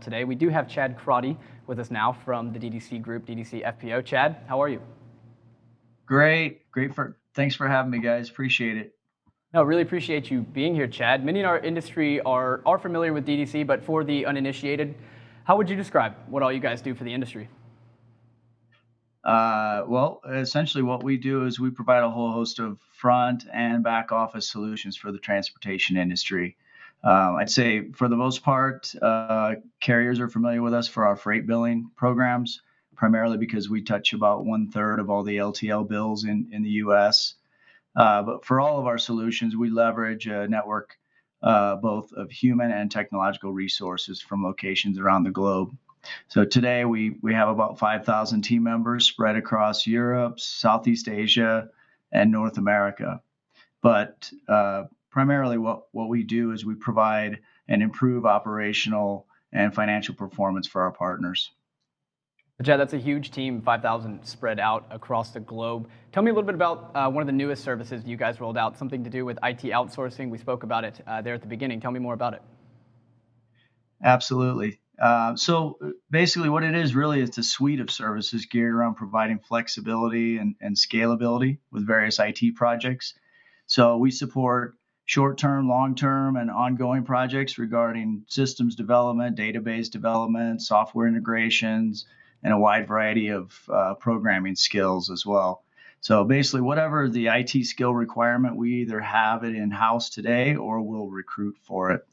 Today, we do have Chad Crotty with us now from the DDC Group, DDC FPO. Chad, how are you? Great. Thanks for having me, guys. Appreciate it. No, really appreciate you being here, Chad. Many in our industry are familiar with DDC, but for the uninitiated, how would you describe what all you guys do for the industry? Well, essentially, what we do is we provide a whole host of front and back office solutions for the transportation industry. I'd say for the most part, carriers are familiar with us for our freight billing programs, primarily because we touch about one third of all the LTL bills in the U.S. But for all of our solutions, we leverage a network both of human and technological resources from locations around the globe. So today we have about 5,000 team members spread across Europe, Southeast Asia, and North America. But primarily what we do is we provide and improve operational and financial performance for our partners. Chad, that's a huge team, 5,000 spread out across the globe. Tell me a little bit about one of the newest services you guys rolled out, something to do with IT outsourcing. We spoke about it there at the beginning. Tell me more about it. Absolutely. So basically, what it is really is a suite of services geared around providing flexibility and scalability with various IT projects. So we support short-term, long-term, and ongoing projects regarding systems development, database development, software integrations, and a wide variety of programming skills as well. So basically, whatever the IT skill requirement, we either have it in-house today or we'll recruit for it.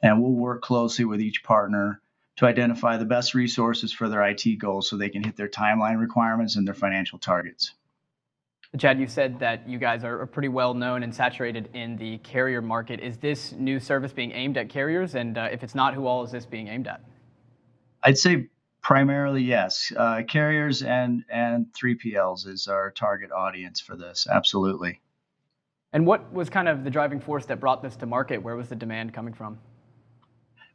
And we'll work closely with each partner to identify the best resources for their IT goals so they can hit their timeline requirements and their financial targets. Chad, you said that you guys are pretty well known and saturated in the carrier market. Is this new service being aimed at carriers? And if it's not, who all is this being aimed at? I'd say primarily yes. Carriers and 3PLs is our target audience for this. Absolutely. And what was kind of the driving force that brought this to market? Where was the demand coming from?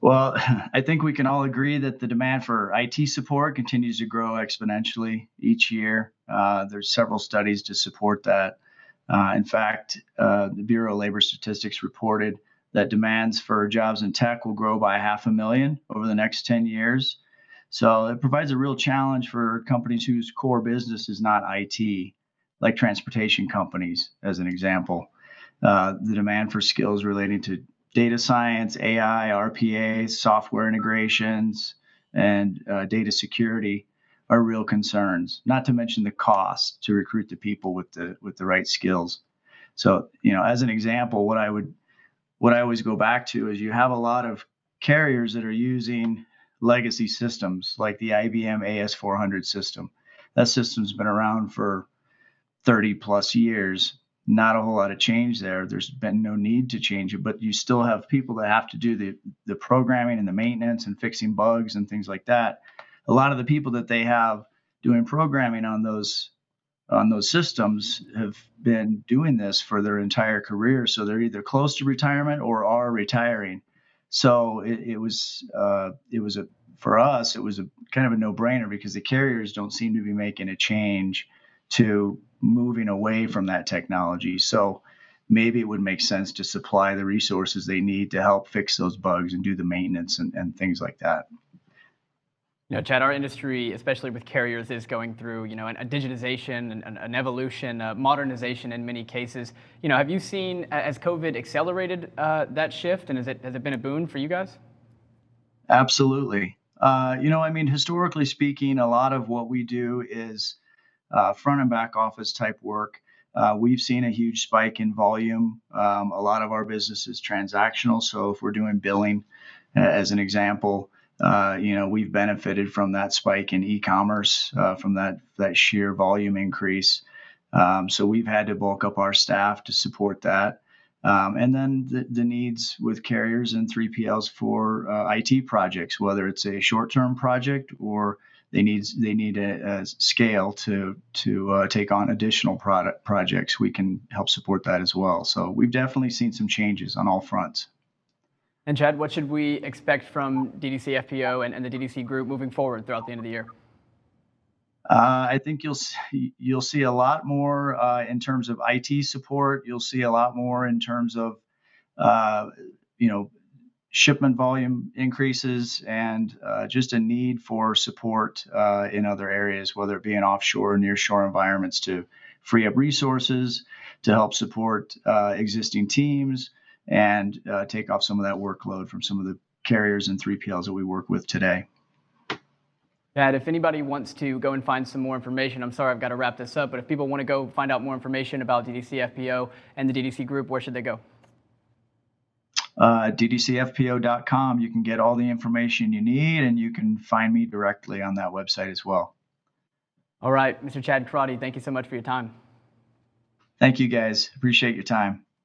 Well, I think we can all agree that the demand for IT support continues to grow exponentially each year. There's several studies to support that. In fact, the Bureau of Labor Statistics reported that demands for jobs in tech will grow by 500,000 over the next 10 years. So it provides a real challenge for companies whose core business is not IT, like transportation companies, as an example. The demand for skills relating to data science, AI, RPA, software integrations, and data security are real concerns. Not to mention the cost to recruit the people with the right skills. So, as an example, what I always go back to is you have a lot of carriers that are using legacy systems like the IBM AS400 system. That system's been around for 30 plus years. Not a whole lot of change there. There's been no need to change it, but you still have people that have to do the programming and the maintenance and fixing bugs and things like that. A lot of the people that they have doing programming on those systems have been doing this for their entire career, so they're either close to retirement or are retiring. So for us it was a kind of a no-brainer because the carriers don't seem to be making a change to moving away from that technology. So maybe it would make sense to supply the resources they need to help fix those bugs and do the maintenance and things like that. Chad, our industry, especially with carriers, is going through, a digitization, an evolution, modernization in many cases. Have you seen, as COVID accelerated that shift, and has it been a boon for you guys? Absolutely. Historically speaking, a lot of what we do is front and back office type work. We've seen a huge spike in volume. A lot of our business is transactional. So if we're doing billing, as an example, we've benefited from that spike in e-commerce, from that sheer volume increase. So we've had to bulk up our staff to support that. And then the needs with carriers and 3PLs for IT projects, whether it's a short-term project or they need a scale to take on additional projects. We can help support that as well. So we've definitely seen some changes on all fronts. And Chad, what should we expect from DDC FPO and the DDC group moving forward throughout the end of the year? I think you'll see a lot more in terms of IT support. You'll see a lot more in terms of uh, you know shipment volume increases and just a need for support in other areas, whether it be in offshore or nearshore environments, to free up resources to help support existing teams and take off some of that workload from some of the carriers and 3PLs that we work with today. Chad, if anybody wants to go and find some more information, I'm sorry I've got to wrap this up, but if people want to go find out more information about DDC FPO and the DDC Group, where should they go? DDCFPO.com. You can get all the information you need, and you can find me directly on that website as well. All right, Mr. Chad Crotty, thank you so much for your time. Thank you, guys. Appreciate your time.